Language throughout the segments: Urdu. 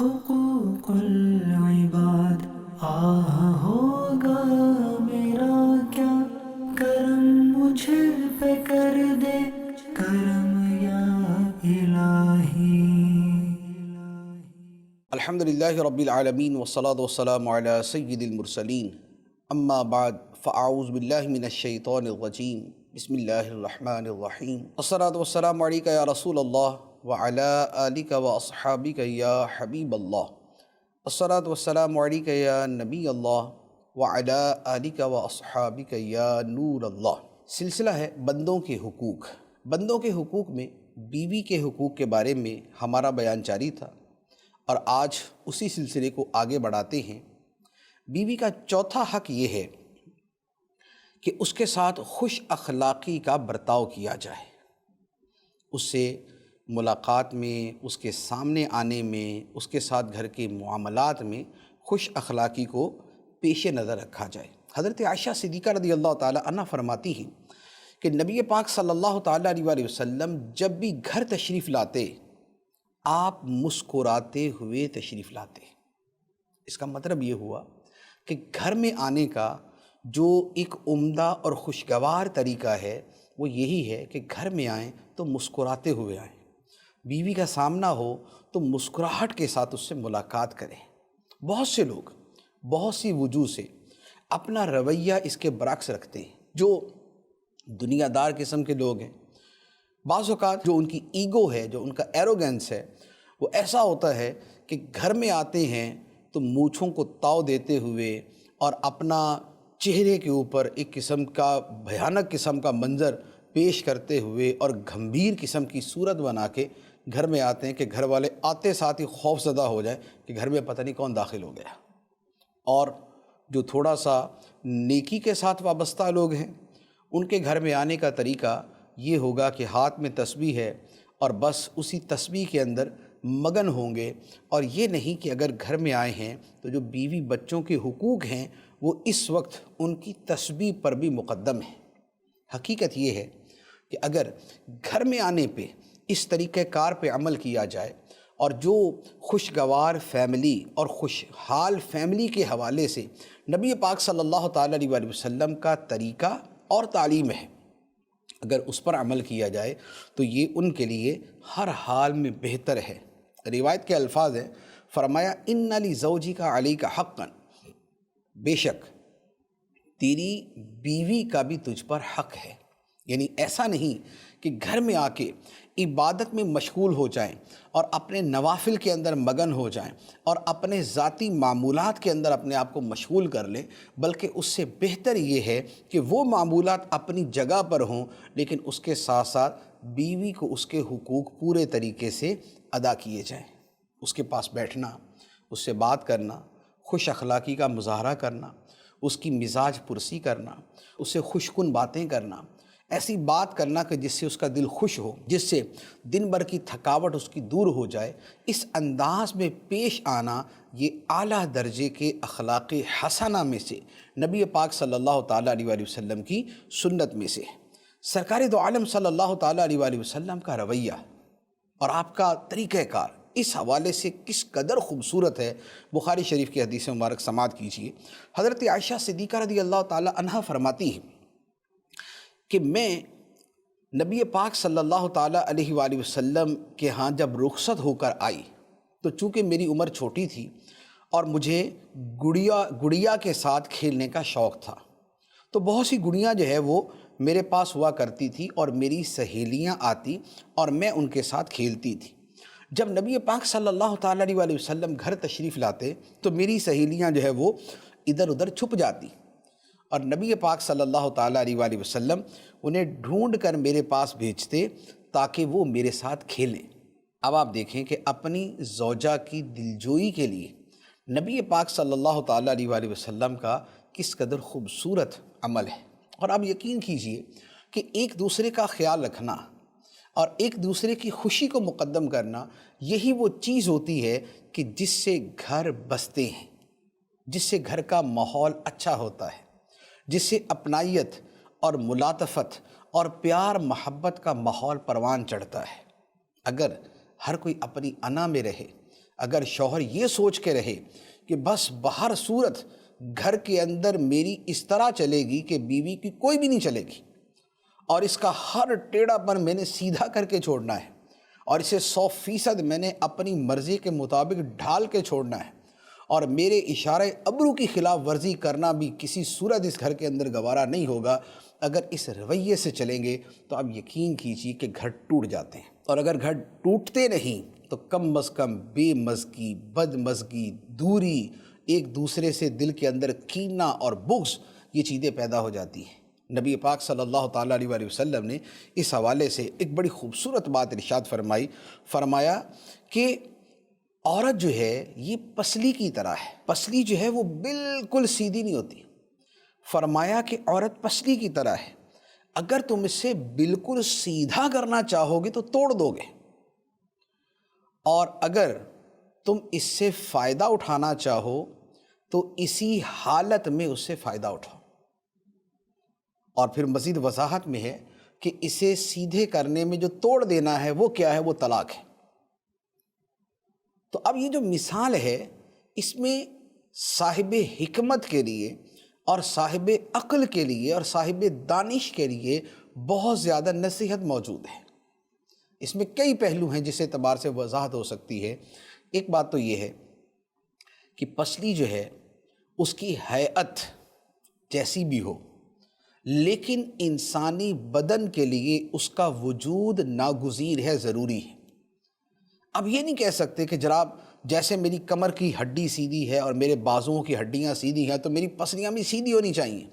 حقوق العباد ہوگا میرا کیا کرم مجھے پہ کر دے کرم یا الہی۔ الحمدللہ رب العالمین والصلاة والسلام علی سید المرسلین، اما بعد فاعوذ باللہ من الشیطان الرجیم، بسم اللہ الرحمن الرحیم، الصلاة والسلام علیک یا رسول اللہ وعلی آلک واصحابک یا حبیب اللہ، الصلاة والسلام علیک یا نبی اللہ وعلی آلک واصحابک یا نور اللہ۔ سلسلہ ہے بندوں کے حقوق۔ بندوں کے حقوق میں بیوی کے حقوق کے بارے میں ہمارا بیان جاری تھا، اور آج اسی سلسلے کو آگے بڑھاتے ہیں۔ بیوی کا چوتھا حق یہ ہے کہ اس کے ساتھ خوش اخلاقی کا برتاؤ کیا جائے، اس سے ملاقات میں، اس کے سامنے آنے میں، اس کے ساتھ گھر کے معاملات میں خوش اخلاقی کو پیش نظر رکھا جائے۔ حضرت عائشہ صدیقہ رضی اللہ تعالی عنہ فرماتی ہیں کہ نبی پاک صلی اللہ تعالی علیہ وسلم جب بھی گھر تشریف لاتے، آپ مسکراتے ہوئے تشریف لاتے۔ اس کا مطلب یہ ہوا کہ گھر میں آنے کا جو ایک عمدہ اور خوشگوار طریقہ ہے وہ یہی ہے کہ گھر میں آئیں تو مسکراتے ہوئے آئیں، بیوی کا سامنا ہو تو مسکراہٹ کے ساتھ اس سے ملاقات کریں۔ بہت سے لوگ بہت سی وجوہ سے اپنا رویہ اس کے برعکس رکھتے ہیں۔ جو دنیا دار قسم کے لوگ ہیں، بعض اوقات جو ان کی ایگو ہے، جو ان کا ایروگنس ہے، وہ ایسا ہوتا ہے کہ گھر میں آتے ہیں تو مونچھوں کو تاؤ دیتے ہوئے اور اپنا چہرے کے اوپر ایک قسم کا بھیانک قسم کا منظر پیش کرتے ہوئے اور گھمبیر قسم کی صورت بنا کے گھر میں آتے ہیں کہ گھر والے آتے ساتھ ہی خوف زدہ ہو جائیں کہ گھر میں پتہ نہیں کون داخل ہو گیا۔ اور جو تھوڑا سا نیکی کے ساتھ وابستہ لوگ ہیں، ان کے گھر میں آنے کا طریقہ یہ ہوگا کہ ہاتھ میں تسبیح ہے اور بس اسی تسبیح کے اندر مگن ہوں گے، اور یہ نہیں کہ اگر گھر میں آئے ہیں تو جو بیوی بچوں کے حقوق ہیں وہ اس وقت ان کی تسبیح پر بھی مقدم ہے۔ حقیقت یہ ہے کہ اگر گھر میں آنے پہ اس طریقہ کار پہ عمل کیا جائے، اور جو خوشگوار فیملی اور خوشحال فیملی کے حوالے سے نبی پاک صلی اللہ تعالیٰ علیہ وسلم کا طریقہ اور تعلیم ہے، اگر اس پر عمل کیا جائے تو یہ ان کے لیے ہر حال میں بہتر ہے۔ روایت کے الفاظ ہیں، فرمایا ان لزوجک علیک حقا، بے شک تیری بیوی کا بھی تجھ پر حق ہے۔ یعنی ایسا نہیں کہ گھر میں آ کے عبادت میں مشغول ہو جائیں اور اپنے نوافل کے اندر مگن ہو جائیں اور اپنے ذاتی معمولات کے اندر اپنے آپ کو مشغول کر لیں، بلکہ اس سے بہتر یہ ہے کہ وہ معمولات اپنی جگہ پر ہوں، لیکن اس کے ساتھ ساتھ بیوی کو اس کے حقوق پورے طریقے سے ادا کیے جائیں۔ اس کے پاس بیٹھنا، اس سے بات کرنا، خوش اخلاقی کا مظاہرہ کرنا، اس کی مزاج پرسی کرنا، اس سے خوش کن باتیں کرنا، ایسی بات کرنا کہ جس سے اس کا دل خوش ہو، جس سے دن بھر کی تھکاوٹ اس کی دور ہو جائے، اس انداز میں پیش آنا، یہ اعلیٰ درجے کے اخلاق حسنہ میں سے، نبی پاک صلی اللہ تعالیٰ علیہ وسلم کی سنت میں سے ہے۔ سرکار دو عالم صلی اللہ تعالیٰ علیہ وسلم کا رویہ اور آپ کا طریقہ کار اس حوالے سے کس قدر خوبصورت ہے، بخاری شریف کی حدیث مبارک سماعت کیجیے۔ حضرت عائشہ صدیقہ رضی اللہ تعالیٰ عنہ فرماتی ہیں کہ میں نبی پاک صلی اللہ تعالیٰ علیہ وآلہ وسلم کے ہاں جب رخصت ہو کر آئی تو چونکہ میری عمر چھوٹی تھی اور مجھے گڑیا کے ساتھ کھیلنے کا شوق تھا، تو بہت سی گڑیاں جو ہے وہ میرے پاس ہوا کرتی تھی اور میری سہیلیاں آتی اور میں ان کے ساتھ کھیلتی تھی۔ جب نبی پاک صلی اللہ تعالیٰ علیہ وآلہ وسلم گھر تشریف لاتے تو میری سہیلیاں جو ہے وہ ادھر ادھر چھپ جاتی، اور نبی پاک صلی اللہ تعالیٰ علیہ وآلہ وسلم انہیں ڈھونڈ کر میرے پاس بھیجتے تاکہ وہ میرے ساتھ کھیلیں۔ اب آپ دیکھیں کہ اپنی زوجہ کی دلجوئی کے لیے نبی پاک صلی اللہ تعالیٰ علیہ وآلہ وسلم کا کس قدر خوبصورت عمل ہے۔ اور آپ یقین کیجئے کہ ایک دوسرے کا خیال رکھنا اور ایک دوسرے کی خوشی کو مقدم کرنا، یہی وہ چیز ہوتی ہے کہ جس سے گھر بستے ہیں، جس سے گھر کا ماحول اچھا ہوتا ہے، جس سے اپنائیت اور ملاطفت اور پیار محبت کا ماحول پروان چڑھتا ہے۔ اگر ہر کوئی اپنی انا میں رہے، اگر شوہر یہ سوچ کے رہے کہ بس بہر صورت گھر کے اندر میری اس طرح چلے گی کہ بیوی کی کوئی بھی نہیں چلے گی، اور اس کا ہر ٹیڑھا پن میں نے سیدھا کر کے چھوڑنا ہے، اور اسے 100% میں نے اپنی مرضی کے مطابق ڈھال کے چھوڑنا ہے، اور میرے اشارے ابرو کی خلاف ورزی کرنا بھی کسی صورت اس گھر کے اندر گوارا نہیں ہوگا، اگر اس رویے سے چلیں گے تو اب یقین کیجیے کہ گھر ٹوٹ جاتے ہیں۔ اور اگر گھر ٹوٹتے نہیں تو کم از کم بے مزگی، بد مزگی، دوری، ایک دوسرے سے دل کے اندر کینہ اور بغض، یہ چیزیں پیدا ہو جاتی ہیں۔ نبی پاک صلی اللہ تعالیٰ علیہ وآلہ وسلم نے اس حوالے سے ایک بڑی خوبصورت بات ارشاد فرمایا کہ عورت جو ہے یہ پسلی کی طرح ہے۔ پسلی جو ہے وہ بالکل سیدھی نہیں ہوتی۔ فرمایا کہ عورت پسلی کی طرح ہے، اگر تم اسے بالکل سیدھا کرنا چاہو گے تو توڑ دو گے، اور اگر تم اس سے فائدہ اٹھانا چاہو تو اسی حالت میں اس سے فائدہ اٹھاؤ۔ اور پھر مزید وضاحت میں ہے کہ اسے سیدھے کرنے میں جو توڑ دینا ہے وہ کیا ہے؟ وہ طلاق ہے۔ تو اب یہ جو مثال ہے اس میں صاحب حکمت کے لیے اور صاحب عقل کے لیے اور صاحب دانش کے لیے بہت زیادہ نصیحت موجود ہے۔ اس میں کئی پہلو ہیں جس اعتبار سے وضاحت ہو سکتی ہے۔ ایک بات تو یہ ہے کہ پسلی جو ہے اس کی ہیئت جیسی بھی ہو، لیکن انسانی بدن کے لیے اس کا وجود ناگزیر ہے، ضروری ہے۔ اب یہ نہیں کہہ سکتے کہ جناب جیسے میری کمر کی ہڈی سیدھی ہے اور میرے بازوؤں کی ہڈیاں سیدھی ہیں تو میری پسلیاں بھی سیدھی ہونی چاہیے،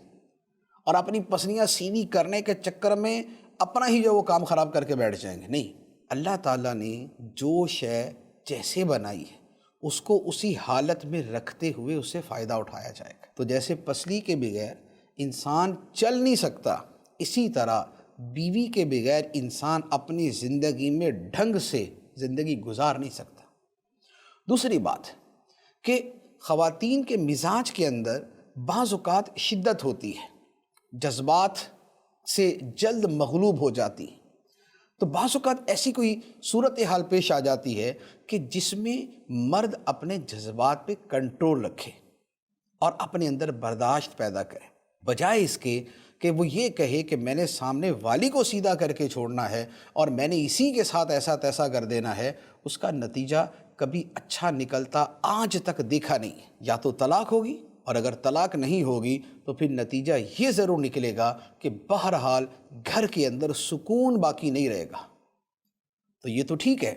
اور اپنی پسلیاں سیدھی کرنے کے چکر میں اپنا ہی جو وہ کام خراب کر کے بیٹھ جائیں گے۔ نہیں، اللہ تعالیٰ نے جو شے جیسے بنائی ہے اس کو اسی حالت میں رکھتے ہوئے اس سے فائدہ اٹھایا جائے گا۔ تو جیسے پسلی کے بغیر انسان چل نہیں سکتا، اسی طرح بیوی کے بغیر انسان اپنی زندگی میں ڈھنگ سے زندگی گزار نہیں سکتا۔ دوسری بات کہ خواتین کے مزاج کے اندر بعض اوقات شدت ہوتی ہے، جذبات سے جلد مغلوب ہو جاتی ہے، تو بعض اوقات ایسی کوئی صورتحال پیش آ جاتی ہے کہ جس میں مرد اپنے جذبات پہ کنٹرول رکھے اور اپنے اندر برداشت پیدا کرے، بجائے اس کے کہ وہ یہ کہے کہ میں نے سامنے والی کو سیدھا کر کے چھوڑنا ہے اور میں نے اسی کے ساتھ ایسا تیسا کر دینا ہے۔ اس کا نتیجہ کبھی اچھا نکلتا آج تک دیکھا نہیں۔ یا تو طلاق ہوگی، اور اگر طلاق نہیں ہوگی تو پھر نتیجہ یہ ضرور نکلے گا کہ بہرحال گھر کے اندر سکون باقی نہیں رہے گا۔ تو یہ تو ٹھیک ہے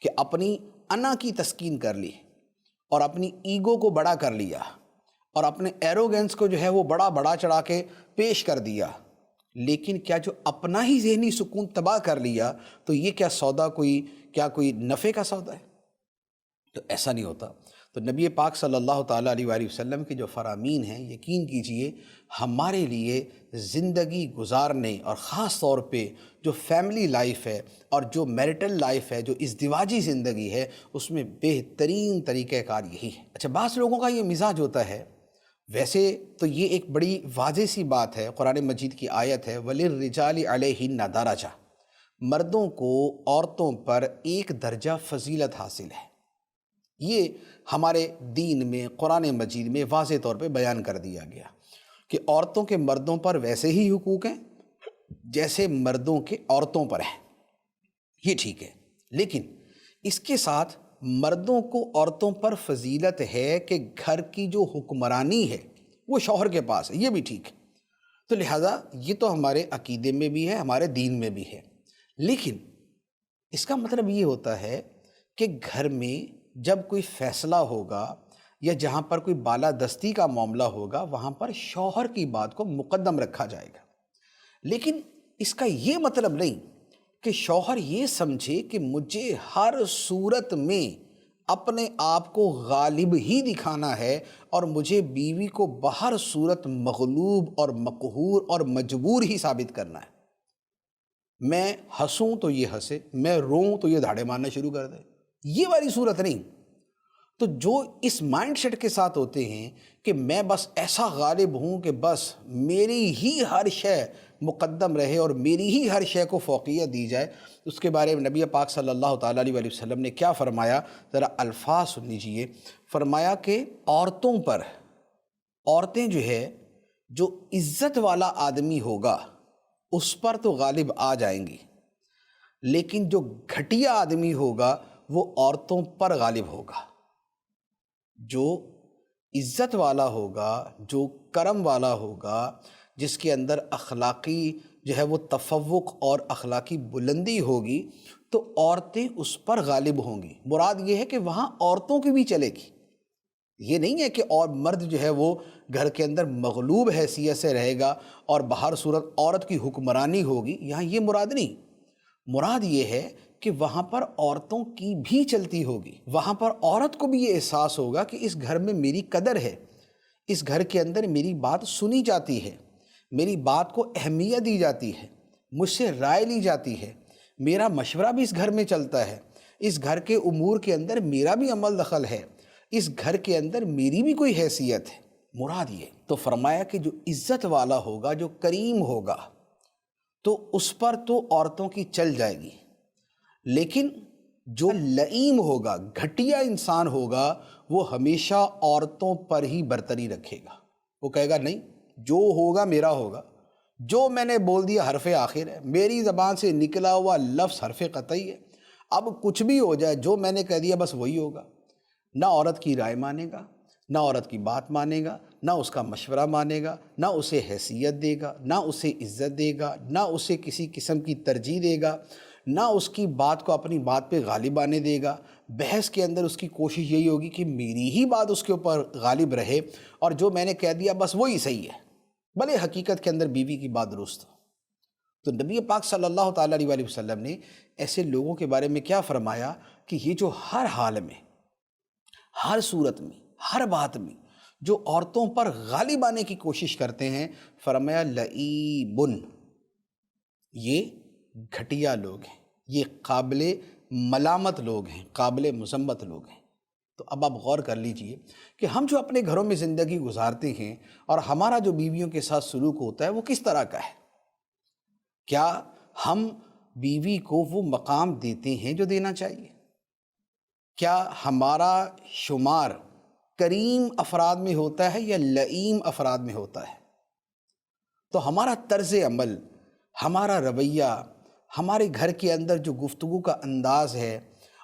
کہ اپنی انا کی تسکین کر لی اور اپنی ایگو کو بڑا کر لیا اور اپنے ایروگنس کو جو ہے وہ بڑا چڑھا کے پیش کر دیا، لیکن کیا جو اپنا ہی ذہنی سکون تباہ کر لیا تو یہ کیا سودا کوئی نفع کا سودا ہے؟ تو ایسا نہیں ہوتا۔ تو نبی پاک صلی اللہ تعالیٰ علیہ وآلہ وسلم کے جو فرامین ہیں، یقین کیجئے ہمارے لیے زندگی گزارنے اور خاص طور پہ جو فیملی لائف ہے اور جو میرٹل لائف ہے، جو ازدواجی زندگی ہے، اس میں بہترین طریقہ کار یہی ہے۔ اچھا، بعض لوگوں کا یہ مزاج ہوتا ہے، ویسے تو یہ ایک بڑی واضح سی بات ہے، قرآن مجید کی آیت ہے وَلِلرِّجَالِ عَلَيْهِنَّ دَرَجَةٌ، مردوں کو عورتوں پر ایک درجہ فضیلت حاصل ہے۔ یہ ہمارے دین میں قرآن مجید میں واضح طور پہ بیان کر دیا گیا کہ عورتوں کے مردوں پر ویسے ہی حقوق ہیں جیسے مردوں کے عورتوں پر ہیں، یہ ٹھیک ہے، لیکن اس کے ساتھ مردوں کو عورتوں پر فضیلت ہے کہ گھر کی جو حکمرانی ہے وہ شوہر کے پاس ہے، یہ بھی ٹھیک ہے۔ تو لہٰذا یہ تو ہمارے عقیدے میں بھی ہے، ہمارے دین میں بھی ہے، لیکن اس کا مطلب یہ ہوتا ہے کہ گھر میں جب کوئی فیصلہ ہوگا یا جہاں پر کوئی بالادستی کا معاملہ ہوگا وہاں پر شوہر کی بات کو مقدم رکھا جائے گا، لیکن اس کا یہ مطلب نہیں کہ شوہر یہ سمجھے کہ مجھے ہر صورت میں اپنے آپ کو غالب ہی دکھانا ہے اور مجھے بیوی کو بہر صورت مغلوب اور مقہور اور مجبور ہی ثابت کرنا ہے۔ میں ہنسوں تو یہ ہنسے، میں روؤں تو یہ دھاڑے مارنا شروع کر دے، یہ والی صورت نہیں۔ تو جو اس مائنڈ سیٹ کے ساتھ ہوتے ہیں کہ میں بس ایسا غالب ہوں کہ بس میری ہی ہر شے مقدم رہے اور میری ہی ہر شے کو فوقیت دی جائے، اس کے بارے میں نبی پاک صلی اللہ تعالیٰ علیہ وسلم نے کیا فرمایا؟ ذرا الفاظ سن لیجیے۔ فرمایا کہ عورتیں جو ہے، جو عزت والا آدمی ہوگا اس پر تو غالب آ جائیں گی، لیکن جو گھٹیا آدمی ہوگا وہ عورتوں پر غالب ہوگا۔ جو عزت والا ہوگا، جو کرم والا ہوگا، جس کے اندر اخلاقی جو ہے وہ تفوق اور اخلاقی بلندی ہوگی، تو عورتیں اس پر غالب ہوں گی۔ مراد یہ ہے کہ وہاں عورتوں کی بھی چلے گی، یہ نہیں ہے کہ اور مرد جو ہے وہ گھر کے اندر مغلوب حیثیت سے رہے گا اور بہر صورت عورت کی حکمرانی ہوگی، یہاں یہ مراد نہیں۔ مراد یہ ہے کہ وہاں پر عورتوں کی بھی چلتی ہوگی، وہاں پر عورت کو بھی یہ احساس ہوگا کہ اس گھر میں میری قدر ہے، اس گھر کے اندر میری بات سنی جاتی ہے، میری بات کو اہمیت دی جاتی ہے، مجھ سے رائے لی جاتی ہے، میرا مشورہ بھی اس گھر میں چلتا ہے، اس گھر کے امور کے اندر میرا بھی عمل دخل ہے، اس گھر کے اندر میری بھی کوئی حیثیت ہے۔ مراد یہ تو فرمایا کہ جو عزت والا ہوگا، جو کریم ہوگا، تو اس پر تو عورتوں کی چل جائے گی، لیکن جو لئیم ہوگا، گھٹیا انسان ہوگا، وہ ہمیشہ عورتوں پر ہی برتری رکھے گا۔ وہ کہے گا نہیں، جو ہوگا میرا ہوگا، جو میں نے بول دیا حرف آخر ہے، میری زبان سے نکلا ہوا لفظ حرف قطعی ہے، اب کچھ بھی ہو جائے جو میں نے کہہ دیا بس وہی ہوگا۔ نہ عورت کی رائے مانے گا، نہ عورت کی بات مانے گا، نہ اس کا مشورہ مانے گا، نہ اسے حیثیت دے گا، نہ اسے عزت دے گا، نہ اسے کسی قسم کی ترجیح دے گا، نہ اس کی بات کو اپنی بات پہ غالب آنے دے گا۔ بحث کے اندر اس کی کوشش یہی ہوگی کہ میری ہی بات اس کے اوپر غالب رہے اور جو میں نے کہہ دیا بس وہی صحیح ہے، بھلے حقیقت کے اندر بیوی کی بات درست ہو۔ تو نبی پاک صلی اللہ تعالیٰ علیہ وسلم نے ایسے لوگوں کے بارے میں کیا فرمایا کہ یہ جو ہر حال میں، ہر صورت میں، ہر بات میں جو عورتوں پر غالب آنے کی کوشش کرتے ہیں، فرمایا لعیبن، یہ گھٹیا لوگ ہیں، یہ قابل ملامت لوگ ہیں، قابل مذمت لوگ ہیں۔ تو اب آپ غور کر لیجئے کہ ہم جو اپنے گھروں میں زندگی گزارتے ہیں اور ہمارا جو بیویوں کے ساتھ سلوک ہوتا ہے وہ کس طرح کا ہے؟ کیا ہم بیوی کو وہ مقام دیتے ہیں جو دینا چاہیے؟ کیا ہمارا شمار کریم افراد میں ہوتا ہے یا لئیم افراد میں ہوتا ہے؟ تو ہمارا طرز عمل، ہمارا رویہ، ہمارے گھر کے اندر جو گفتگو کا انداز ہے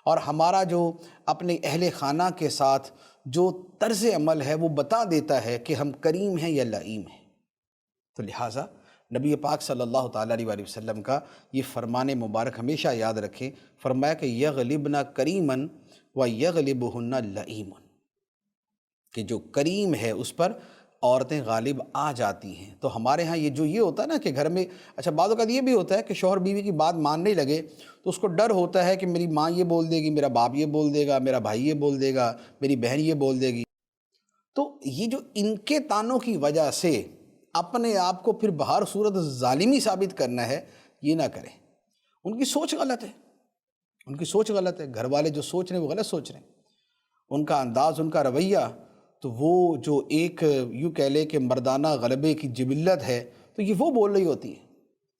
اور ہمارا جو اپنے اہل خانہ کے ساتھ جو طرز عمل ہے وہ بتا دیتا ہے کہ ہم کریم ہیں یا لئیم ہیں۔ تو لہٰذا نبی پاک صلی اللہ تعالیٰ علیہ وسلم کا یہ فرمان مبارک ہمیشہ یاد رکھیں، فرمایا کہ یغلبن کریمن و یغلبہن لئیمن، کہ جو کریم ہے اس پر عورتیں غالب آ جاتی ہیں۔ تو ہمارے ہاں یہ ہوتا ہے نا کہ گھر میں اچھا بعض اوقات یہ بھی ہوتا ہے کہ شوہر بیوی کی بات ماننے لگے تو اس کو ڈر ہوتا ہے کہ میری ماں یہ بول دے گی، میرا باپ یہ بول دے گا، میرا بھائی یہ بول دے گا، میری بہن یہ بول دے گی۔ تو یہ جو ان کے طعنوں کی وجہ سے اپنے آپ کو پھر بہر صورت ظالمی ثابت کرنا ہے، یہ نہ کریں۔ ان کی سوچ غلط ہے، ان کی سوچ غلط ہے، گھر والے جو سوچ رہے ہیں وہ غلط سوچ رہے ہیں، ان کا انداز، ان کا رویہ، تو وہ جو ایک یوں کہہ لے کہ مردانہ غلبے کی جبلت ہے تو یہ وہ بول رہی ہوتی ہے۔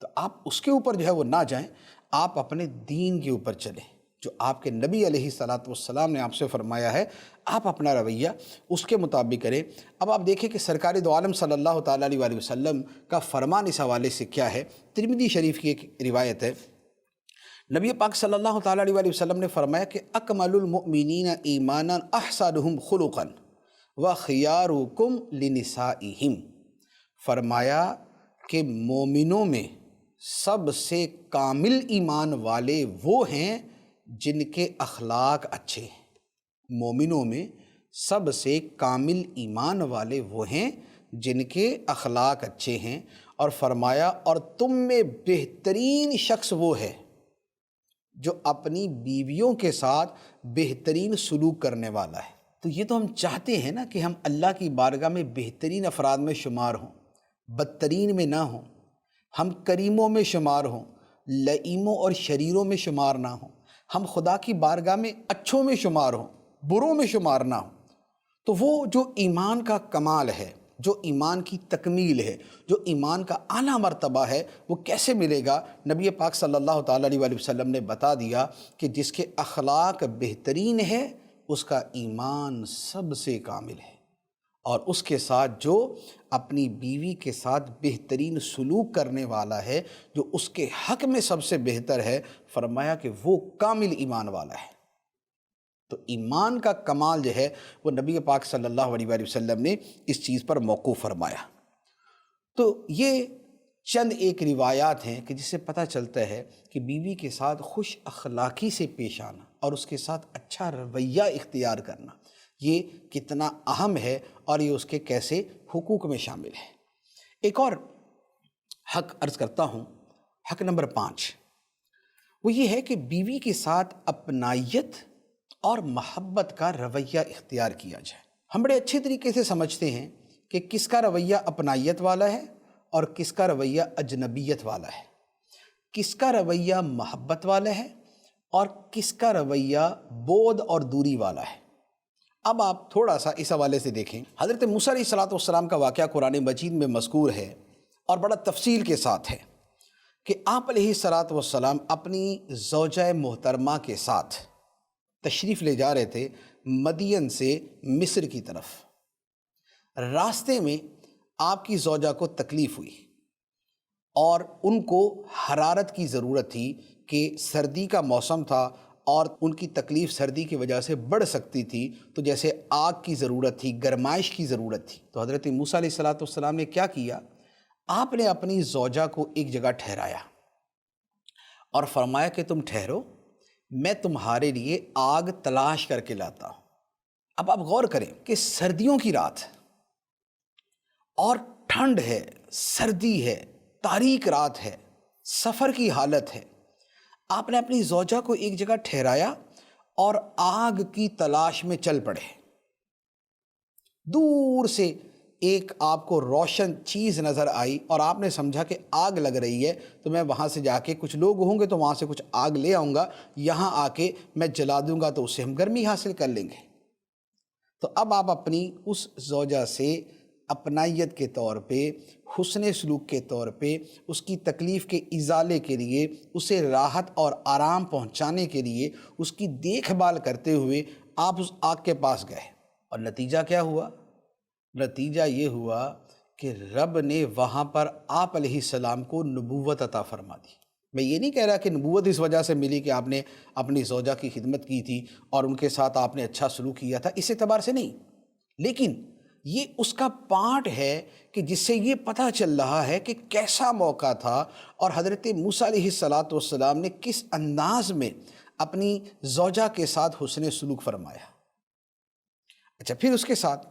تو آپ اس کے اوپر جو ہے وہ نہ جائیں، آپ اپنے دین کے اوپر چلیں، جو آپ کے نبی علیہ الصلوۃ والسلام نے آپ سے فرمایا ہے، آپ اپنا رویہ اس کے مطابق کریں۔ اب آپ دیکھیں کہ سرکار دو عالم صلی اللہ تعالیٰ علیہ وسلم کا فرمان اس حوالے سے کیا ہے۔ ترمذی شریف کی ایک روایت ہے، نبی پاک صلی اللہ تعالیٰ علیہ وسلم نے فرمایا کہ اکمل المؤمنین ایمانا احسنہم خلقا وخیارکم لنسائہم، فرمایا کہ مومنوں میں سب سے کامل ایمان والے وہ ہیں جن کے اخلاق اچھے ہیں۔ مومنوں میں سب سے کامل ایمان والے وہ ہیں جن کے اخلاق اچھے ہیں، اور فرمایا اور تم میں بہترین شخص وہ ہے جو اپنی بیویوں کے ساتھ بہترین سلوک کرنے والا ہے۔ تو یہ تو ہم چاہتے ہیں نا کہ ہم اللہ کی بارگاہ میں بہترین افراد میں شمار ہوں، بدترین میں نہ ہوں، ہم کریموں میں شمار ہوں، لئیموں اور شریروں میں شمار نہ ہوں، ہم خدا کی بارگاہ میں اچھوں میں شمار ہوں، بروں میں شمار نہ ہوں۔ تو وہ جو ایمان کا کمال ہے، جو ایمان کی تکمیل ہے، جو ایمان کا اعلیٰ مرتبہ ہے، وہ کیسے ملے گا؟ نبی پاک صلی اللہ تعالیٰ علیہ وسلم نے بتا دیا کہ جس کے اخلاق بہترین ہے اس کا ایمان سب سے کامل ہے، اور اس کے ساتھ جو اپنی بیوی کے ساتھ بہترین سلوک کرنے والا ہے، جو اس کے حق میں سب سے بہتر ہے، فرمایا کہ وہ کامل ایمان والا ہے۔ تو ایمان کا کمال جو ہے وہ نبی پاک صلی اللہ علیہ وآلہ وسلم نے اس چیز پر موقوف فرمایا۔ تو یہ چند ایک روایات ہیں کہ جس سے پتہ چلتا ہے کہ بیوی کے ساتھ خوش اخلاقی سے پیش آنا اور اس کے ساتھ اچھا رویہ اختیار کرنا یہ کتنا اہم ہے، اور یہ اس کے کیسے حقوق میں شامل ہے۔ ایک اور حق عرض کرتا ہوں، حق نمبر 5، وہ یہ ہے کہ بیوی کے ساتھ اپنائیت اور محبت کا رویہ اختیار کیا جائے۔ ہم بڑے اچھے طریقے سے سمجھتے ہیں کہ کس کا رویہ اپنائیت والا ہے اور کس کا رویہ اجنبیت والا ہے، کس کا رویہ محبت والا ہے اور کس کا رویہ بعد اور دوری والا ہے۔ اب آپ تھوڑا سا اس حوالے سے دیکھیں، حضرت موسیٰ علیہ السلام کا واقعہ قرآن مجید میں مذکور ہے اور بڑا تفصیل کے ساتھ ہے کہ آپ علیہ السلام اپنی زوجہ محترمہ کے ساتھ تشریف لے جا رہے تھے مدین سے مصر کی طرف۔ راستے میں آپ کی زوجہ کو تکلیف ہوئی اور ان کو حرارت کی ضرورت تھی کہ سردی کا موسم تھا اور ان کی تکلیف سردی کی وجہ سے بڑھ سکتی تھی، تو جیسے آگ کی ضرورت تھی، گرمائش کی ضرورت تھی۔ تو حضرت موسیٰ علیہ السلام نے کیا کیا؟ آپ نے اپنی زوجہ کو ایک جگہ ٹھہرایا اور فرمایا کہ تم ٹھہرو، میں تمہارے لیے آگ تلاش کر کے لاتا ہوں۔ اب آپ غور کریں کہ سردیوں کی رات اور ٹھنڈ ہے، سردی ہے، تاریک رات ہے، سفر کی حالت ہے، آپ نے اپنی زوجہ کو ایک جگہ ٹھہرایا اور آگ کی تلاش میں چل پڑے۔ دور سے ایک آپ کو روشن چیز نظر آئی اور آپ نے سمجھا کہ آگ لگ رہی ہے، تو میں وہاں سے جا کے، کچھ لوگ ہوں گے تو وہاں سے کچھ آگ لے آؤں گا، یہاں آ کے میں جلا دوں گا تو اس سے ہم گرمی حاصل کر لیں گے۔ تو اب آپ اپنی اس زوجہ سے اپنائیت کے طور پہ، حسن سلوک کے طور پہ، اس کی تکلیف کے ازالے کے لیے، اسے راحت اور آرام پہنچانے کے لیے، اس کی دیکھ بھال کرتے ہوئے آپ اس آگ کے پاس گئے، اور نتیجہ کیا ہوا؟ نتیجہ یہ ہوا کہ رب نے وہاں پر آپ علیہ السلام کو نبوت عطا فرما دی۔ میں یہ نہیں کہہ رہا کہ نبوت اس وجہ سے ملی کہ آپ نے اپنی زوجہ کی خدمت کی تھی اور ان کے ساتھ آپ نے اچھا سلوک کیا تھا، اس اعتبار سے نہیں، لیکن یہ اس کا پارٹ ہے کہ جس سے یہ پتہ چل رہا ہے کہ کیسا موقع تھا اور حضرت موسیٰ علیہ السلام نے کس انداز میں اپنی زوجہ کے ساتھ حسن سلوک فرمایا۔ اچھا، پھر اس کے ساتھ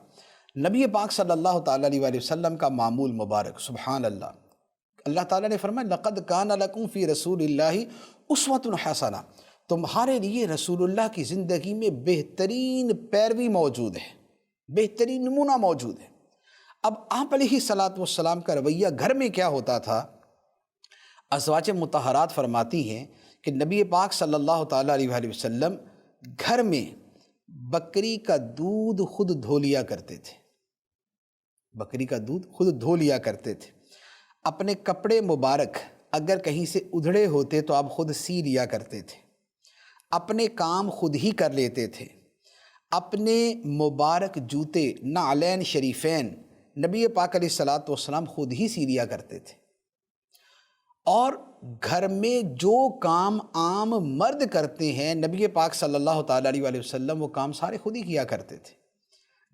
نبی پاک صلی اللہ تعالیٰ علیہ وآلہ وسلم کا معمول مبارک، سبحان اللہ، اللہ تعالیٰ نے فرمایا لَقَدْ كَانَ لَكُمْ فِي رَسُولِ اللَّهِ أُسْوَةٌ حَسَنَةٌ، تمہارے لیے رسول اللہ کی زندگی میں بہترین پیروی موجود ہے، بہترین نمونہ موجود ہے۔ اب آپ علیہ السلام کا رویہ گھر میں کیا ہوتا تھا؟ ازواج مطہرات فرماتی ہیں کہ نبی پاک صلی اللہ تعالیٰ علیہ وآلہ وسلم گھر میں بکری کا دودھ خود دھو لیا کرتے تھے، بکری کا دودھ خود دھو لیا کرتے تھے، اپنے کپڑے مبارک اگر کہیں سے ادھڑے ہوتے تو آپ خود سی لیا کرتے تھے، اپنے کام خود ہی کر لیتے تھے، اپنے مبارک جوتے نعلین شریفین نبی پاک علیہ السلام خود ہی سی لیا کرتے تھے، اور گھر میں جو کام عام مرد کرتے ہیں نبی پاک صلی اللہ تعالیٰ علیہ وآلہ وسلم وہ کام سارے خود ہی کیا کرتے تھے۔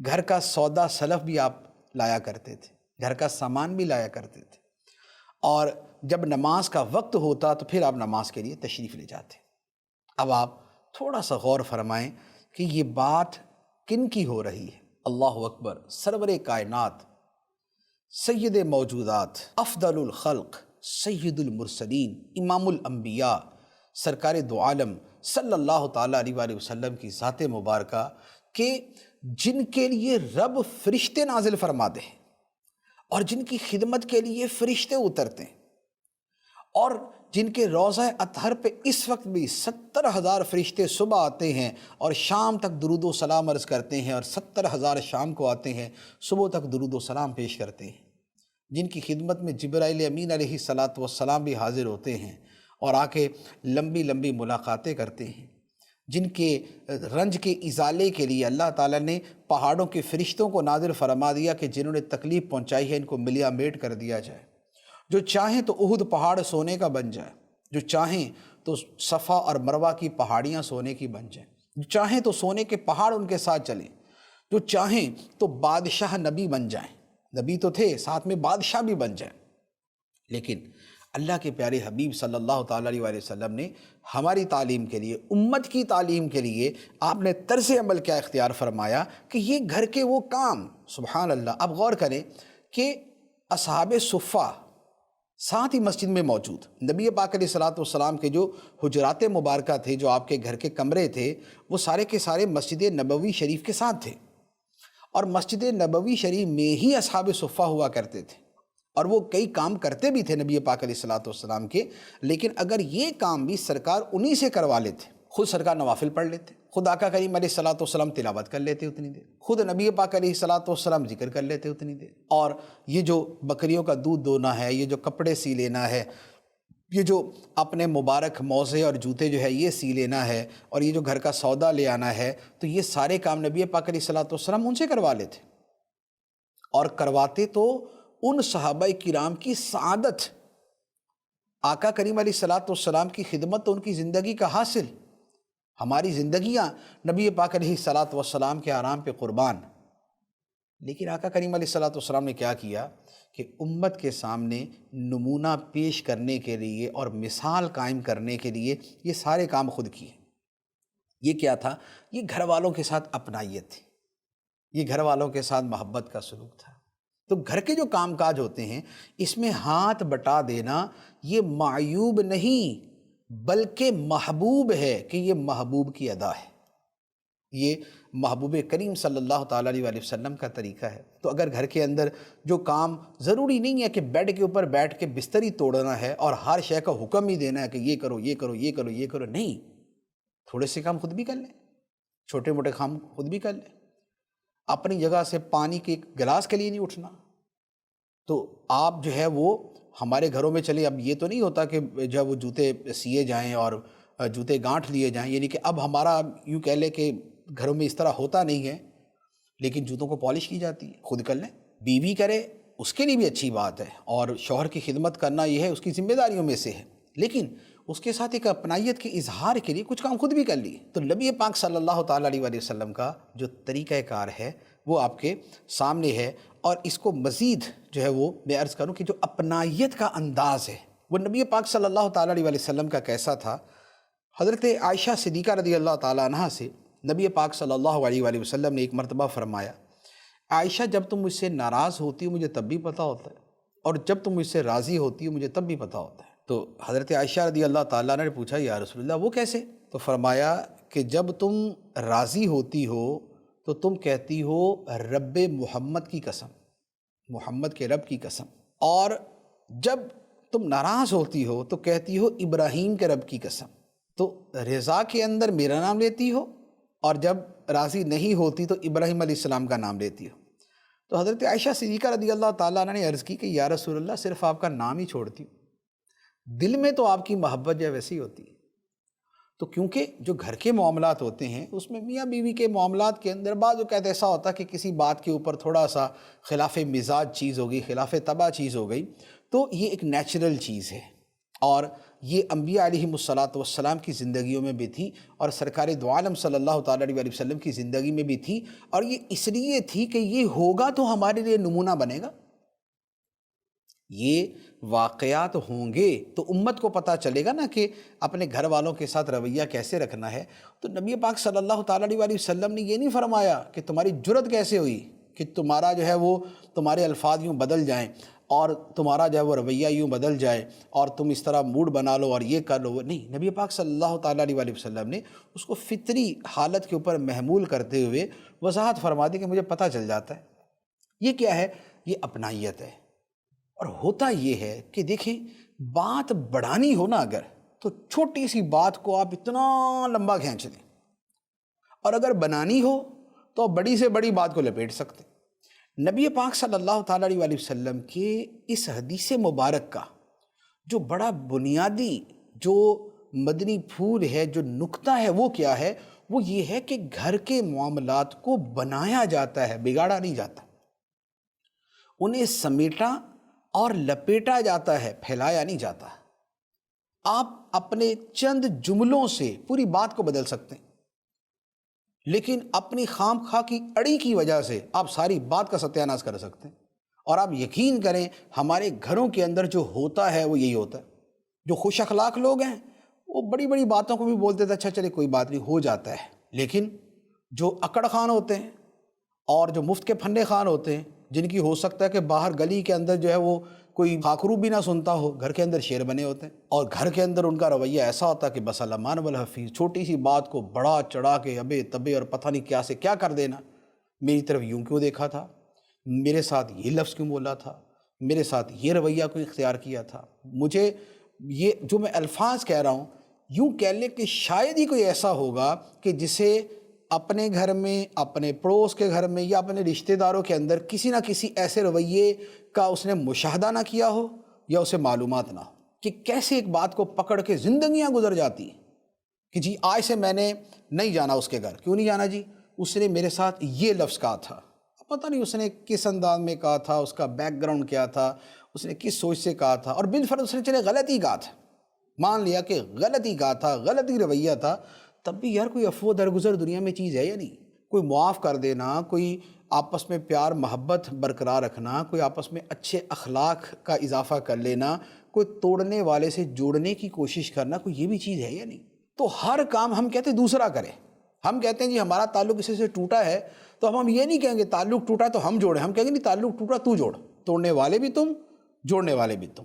گھر کا سودا سلف بھی آپ لایا کرتے تھے، گھر کا سامان بھی لایا کرتے تھے، اور جب نماز کا وقت ہوتا تو پھر آپ نماز کے لیے تشریف لے جاتے۔ اب آپ تھوڑا سا غور فرمائیں کہ یہ بات کن کی ہو رہی ہے؟ اللہ اکبر، سرور کائنات، سید موجودات، افضل الخلق، سید المرسلین، امام الانبیاء، سرکار دو عالم صلی اللہ تعالیٰ علیہ وآلہ وسلم کی ذات مبارکہ کہ جن کے لیے رب فرشتے نازل فرماتے ہیں اور جن کی خدمت کے لیے فرشتے اترتے ہیں، اور جن کے روضہ اطہر پہ اس وقت بھی 70,000 فرشتے صبح آتے ہیں اور شام تک درود و سلام عرض کرتے ہیں، اور 70,000 شام کو آتے ہیں، صبح تک درود و سلام پیش کرتے ہیں، جن کی خدمت میں جبرائیل امین علیہ الصلاۃ والسلام بھی حاضر ہوتے ہیں اور آ کے لمبی لمبی ملاقاتیں کرتے ہیں، جن کے رنج کے ازالے کے لیے اللہ تعالیٰ نے پہاڑوں کے فرشتوں کو نازل فرما دیا کہ جنہوں نے تکلیف پہنچائی ہے ان کو ملیا میٹ کر دیا جائے، جو چاہیں تو احد پہاڑ سونے کا بن جائے، جو چاہیں تو صفا اور مروہ کی پہاڑیاں سونے کی بن جائیں، جو چاہیں تو سونے کے پہاڑ ان کے ساتھ چلیں، جو چاہیں تو بادشاہ نبی بن جائیں، نبی تو تھے ساتھ میں بادشاہ بھی بن جائیں۔ لیکن اللہ کے پیارے حبیب صلی اللہ تعالیٰ علیہ وسلم نے ہماری تعلیم کے لیے، امت کی تعلیم کے لیے آپ نے طرز عمل کیا اختیار فرمایا کہ یہ گھر کے وہ کام، سبحان اللہ، اب غور کریں کہ اصحاب صفہ ساتھ ہی مسجد میں موجود، نبی پاک علیہ الصلوۃ والسلام کے جو حجرات مبارکہ تھے، جو آپ کے گھر کے کمرے تھے، وہ سارے کے سارے مسجد نبوی شریف کے ساتھ تھے، اور مسجد نبوی شریف میں ہی اصحاب صفہ ہوا کرتے تھے، اور وہ کئی کام کرتے بھی تھے نبی پاک علیہ الصلوۃ والسلام کے، لیکن اگر یہ کام بھی سرکار انہی سے کروا لیتے، خود سرکار نوافل پڑھ لیتے، خود آقا کریم علیہ الصلوۃ والسلام تلاوت کر لیتے اتنی دیر، خود نبی پاک علیہ الصلوۃ والسلام ذکر کر لیتے اتنی دیر، اور یہ جو بکریوں کا دودھ دونا ہے، یہ جو کپڑے سی لینا ہے، یہ جو اپنے مبارک موزے اور جوتے جو ہے یہ سی لینا ہے، اور یہ جو گھر کا سودا لے آنا ہے، تو یہ سارے کام نبی پاک علیہ الصلوۃ والسلام ان سے کروا لیتے، اور کرواتے تو ان صحابہ کرام کی سعادت، آقا کریم علیہ الصلوۃ والسلام کی خدمت تو ان کی زندگی کا حاصل، ہماری زندگیاں نبی پاک علیہ الصلوۃ والسلام کے آرام پہ قربان۔ لیکن آقا کریم علیہ الصلوۃ والسلام نے کیا کیا کہ امت کے سامنے نمونہ پیش کرنے کے لیے اور مثال قائم کرنے کے لیے یہ سارے کام خود کیے۔ یہ کیا تھا؟ یہ گھر والوں کے ساتھ اپنائیت تھی، یہ گھر والوں کے ساتھ محبت کا سلوک تھا۔ تو گھر کے جو کام کاج ہوتے ہیں اس میں ہاتھ بٹا دینا یہ معیوب نہیں بلکہ محبوب ہے، کہ یہ محبوب کی ادا ہے، یہ محبوب کریم صلی اللہ تعالیٰ علیہ وسلم کا طریقہ ہے۔ تو اگر گھر کے اندر جو کام ضروری نہیں ہے کہ بیڈ کے اوپر بیٹھ کے بستری توڑنا ہے اور ہر شے کا حکم ہی دینا ہے کہ یہ کرو یہ کرو یہ کرو یہ کرو، نہیں، تھوڑے سے کام خود بھی کر لیں، چھوٹے موٹے کام خود بھی کر لیں، اپنی جگہ سے پانی کے گلاس کے لیے نہیں اٹھنا، تو آپ جو ہے وہ ہمارے گھروں میں چلے، اب یہ تو نہیں ہوتا کہ جب وہ جوتے سیے جائیں اور جوتے گانٹھ لیے جائیں، یعنی کہ اب ہمارا یوں کہہ لیں کہ گھروں میں اس طرح ہوتا نہیں ہے، لیکن جوتوں کو پالش کی جاتی ہے، خود کر لیں، بیوی کرے اس کے لیے بھی اچھی بات ہے، اور شوہر کی خدمت کرنا یہ ہے اس کی ذمہ داریوں میں سے ہے، لیکن اس کے ساتھ ایک اپنائیت کے اظہار کے لیے کچھ کام خود بھی کر لیے۔ تو نبی پاک صلی اللہ تعالیٰ علیہ وسلم کا جو طریقہ کار ہے وہ آپ کے سامنے ہے، اور اس کو مزید جو ہے وہ میں عرض کروں کہ جو اپنائیت کا انداز ہے وہ نبی پاک صلی اللہ تعالیٰ علیہ وسلم کا کیسا تھا۔ حضرت عائشہ صدیقہ رضی اللہ تعالیٰ عنہ سے نبی پاک صلی اللہ علیہ وسلم نے ایک مرتبہ فرمایا، عائشہ جب تم مجھ سے ناراض ہوتی ہو مجھے تب بھی پتہ ہوتا ہے، اور جب تم مجھ سے راضی ہوتی ہو مجھے تب بھی پتہ ہوتا ہے۔ تو حضرت عائشہ رضی اللہ تعالیٰ نے پوچھا، یا رسول اللہ وہ کیسے؟ تو فرمایا کہ جب تم راضی ہوتی ہو تو تم کہتی ہو رب محمد کی قسم، محمد کے رب کی قسم، اور جب تم ناراض ہوتی ہو تو کہتی ہو ابراہیم کے رب کی قسم۔ تو رضا کے اندر میرا نام لیتی ہو، اور جب راضی نہیں ہوتی تو ابراہیم علیہ السلام کا نام لیتی ہو۔ تو حضرت عائشہ صدیقہ رضی اللہ تعالیٰ عنہ نے عرض کی کہ یا رسول اللہ صرف آپ کا نام ہی چھوڑتی ہوں، دل میں تو آپ کی محبت جو ویسی ہوتی ہے۔ تو کیونکہ جو گھر کے معاملات ہوتے ہیں اس میں میاں بیوی کے معاملات کے اندر بعض اوقات ایسا ہوتا ہے کہ کسی بات کے اوپر تھوڑا سا خلاف مزاج چیز ہو گئی، خلاف طبع چیز ہو گئی، تو یہ ایک نیچرل چیز ہے، اور یہ انبیاء علیہم الصلاۃ والسلام کی زندگیوں میں بھی تھی، اور سرکار دو عالم صلی اللہ تعالیٰ علیہ وسلم کی زندگی میں بھی تھی، اور یہ اس لیے تھی کہ یہ ہوگا تو ہمارے لیے نمونہ بنے گا، یہ واقعات ہوں گے تو امت کو پتہ چلے گا نا کہ اپنے گھر والوں کے ساتھ رویہ کیسے رکھنا ہے۔ تو نبی پاک صلی اللہ تعالیٰ علیہ وسلم نے یہ نہیں فرمایا کہ تمہاری جرت کیسے ہوئی کہ تمہارا جو ہے وہ تمہارے الفاظ یوں بدل جائیں اور تمہارا جو ہے وہ رویہ یوں بدل جائے اور تم اس طرح موڈ بنا لو اور یہ کر لو، نہیں، نبی پاک صلی اللہ تعالیٰ علیہ وسلم نے اس کو فطری حالت کے اوپر محمول کرتے ہوئے وضاحت فرما دی کہ مجھے پتہ چل جاتا ہے۔ یہ کیا ہے؟ یہ اپنائیت ہے۔ اور ہوتا یہ ہے کہ دیکھیں بات بڑھانی ہو نا اگر، تو چھوٹی سی بات کو آپ اتنا لمبا کھینچ لیں، اور اگر بنانی ہو تو آپ بڑی سے بڑی بات کو لپیٹ سکتے ہیں۔ نبی پاک صلی اللہ تعالیٰ علیہ وسلم کے اس حدیث مبارک کا جو بڑا بنیادی جو مدنی پھول ہے، جو نقطہ ہے، وہ کیا ہے؟ وہ یہ ہے کہ گھر کے معاملات کو بنایا جاتا ہے، بگاڑا نہیں جاتا، انہیں سمیٹا اور لپیٹا جاتا ہے، پھیلایا نہیں جاتا۔ آپ اپنے چند جملوں سے پوری بات کو بدل سکتے ہیں، لیکن اپنی خام خواہ کی اڑی کی وجہ سے آپ ساری بات کا ستیہ ناش کر سکتے ہیں۔ اور آپ یقین کریں، ہمارے گھروں کے اندر جو ہوتا ہے وہ یہی ہوتا ہے۔ جو خوش اخلاق لوگ ہیں وہ بڑی بڑی باتوں کو بھی بولتے تھے، اچھا چلے کوئی بات نہیں، ہو جاتا ہے، لیکن جو اکڑ خان ہوتے ہیں اور جو مفت کے پھنے خان ہوتے ہیں، جن کی ہو سکتا ہے کہ باہر گلی کے اندر جو ہے وہ کوئی خاکروب بھی نہ سنتا ہو، گھر کے اندر شیر بنے ہوتے ہیں، اور گھر کے اندر ان کا رویہ ایسا ہوتا ہے کہ بس الامان والحفیظ، چھوٹی سی بات کو بڑا چڑھا کے ابے تبے اور پتہ نہیں کیا سے کیا کر دینا، میری طرف یوں کیوں دیکھا تھا، میرے ساتھ یہ لفظ کیوں بولا تھا، میرے ساتھ یہ رویہ کیوں اختیار کیا تھا، مجھے یہ جو میں الفاظ کہہ رہا ہوں، یوں کہہ لیں کہ شاید ہی کوئی ایسا ہوگا کہ جسے اپنے گھر میں، اپنے پڑوس کے گھر میں یا اپنے رشتہ داروں کے اندر کسی نہ کسی ایسے رویے کا اس نے مشاہدہ نہ کیا ہو یا اسے معلومات نہ ہو کہ کیسے ایک بات کو پکڑ کے زندگیاں گزر جاتی ہیں کہ جی آج سے میں نے نہیں جانا اس کے گھر۔ کیوں نہیں جانا جی؟ اس نے میرے ساتھ یہ لفظ کہا تھا، پتہ نہیں اس نے کس انداز میں کہا تھا، اس کا بیک گراؤنڈ کیا تھا، اس نے کس سوچ سے کہا تھا، اور بالفرض اس نے چلے غلط ہی کہا تھا، مان لیا کہ غلط ہی کہا تھا، غلط ہی رویہ تھا، تب بھی یار کوئی عفو درگزر دنیا میں چیز ہے یا نہیں؟ کوئی معاف کر دینا، کوئی آپس میں پیار محبت برقرار رکھنا، کوئی آپس میں اچھے اخلاق کا اضافہ کر لینا، کوئی توڑنے والے سے جوڑنے کی کوشش کرنا، کوئی یہ بھی چیز ہے یا نہیں؟ تو ہر کام ہم کہتے ہیں دوسرا کرے، ہم کہتے ہیں جی ہمارا تعلق کسی سے ٹوٹا ہے تو ہم یہ نہیں کہیں گے تعلق ٹوٹا تو ہم جوڑیں، ہم کہیں گے نہیں تعلق ٹوٹا تو جوڑ، توڑنے والے بھی تم، جوڑنے والے بھی تم۔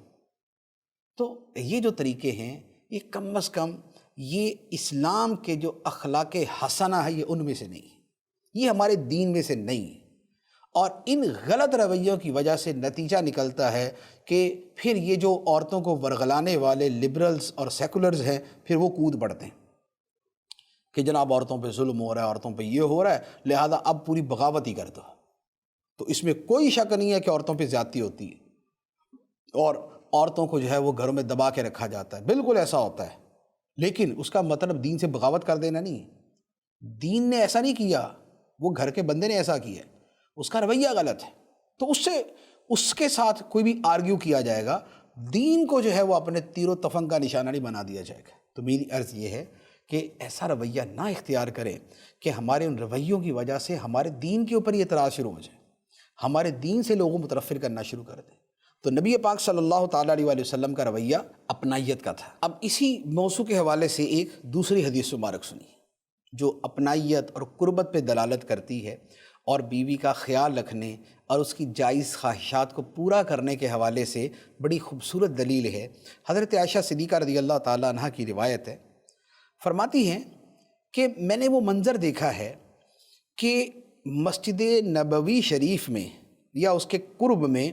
تو یہ جو طریقے ہیں یہ کم از کم یہ اسلام کے جو اخلاق حسنہ ہے یہ ان میں سے نہیں ہے، یہ ہمارے دین میں سے نہیں ہے، اور ان غلط رویوں کی وجہ سے نتیجہ نکلتا ہے کہ پھر یہ جو عورتوں کو ورغلانے والے لبرلز اور سیکولرز ہیں پھر وہ کود پڑتے ہیں کہ جناب عورتوں پہ ظلم ہو رہا ہے، عورتوں پہ یہ ہو رہا ہے، لہذا اب پوری بغاوت ہی کر دو۔ تو اس میں کوئی شک نہیں ہے کہ عورتوں پہ زیادتی ہوتی ہے اور عورتوں کو جو ہے وہ گھروں میں دبا کے رکھا جاتا ہے، بالکل ایسا ہوتا ہے، لیکن اس کا مطلب دین سے بغاوت کر دینا نہیں ہے۔ دین نے ایسا نہیں کیا، وہ گھر کے بندے نے ایسا کیا ہے، اس کا رویہ غلط ہے، تو اس کے ساتھ کوئی بھی آرگیو کیا جائے گا، دین کو جو ہے وہ اپنے تیر و تفنگ کا نشانہ نہیں بنا دیا جائے گا۔ تو میری عرض یہ ہے کہ ایسا رویہ نہ اختیار کریں کہ ہمارے ان رویوں کی وجہ سے ہمارے دین کے اوپر یہ اعتراض شروع ہو جائے، ہمارے دین سے لوگوں متنفر کرنا شروع کر دیں۔ تو نبی پاک صلی اللہ تعالیٰ علیہ وسلم کا رویہ اپنائیت کا تھا۔ اب اسی موضوع کے حوالے سے ایک دوسری حدیث مبارک سنی جو اپنائیت اور قربت پہ دلالت کرتی ہے اور بیوی کا خیال رکھنے اور اس کی جائز خواہشات کو پورا کرنے کے حوالے سے بڑی خوبصورت دلیل ہے۔ حضرت عائشہ صدیقہ رضی اللہ تعالیٰ عنہ کی روایت ہے، فرماتی ہیں کہ میں نے وہ منظر دیکھا ہے کہ مسجد نبوی شریف میں یا اس کے قرب میں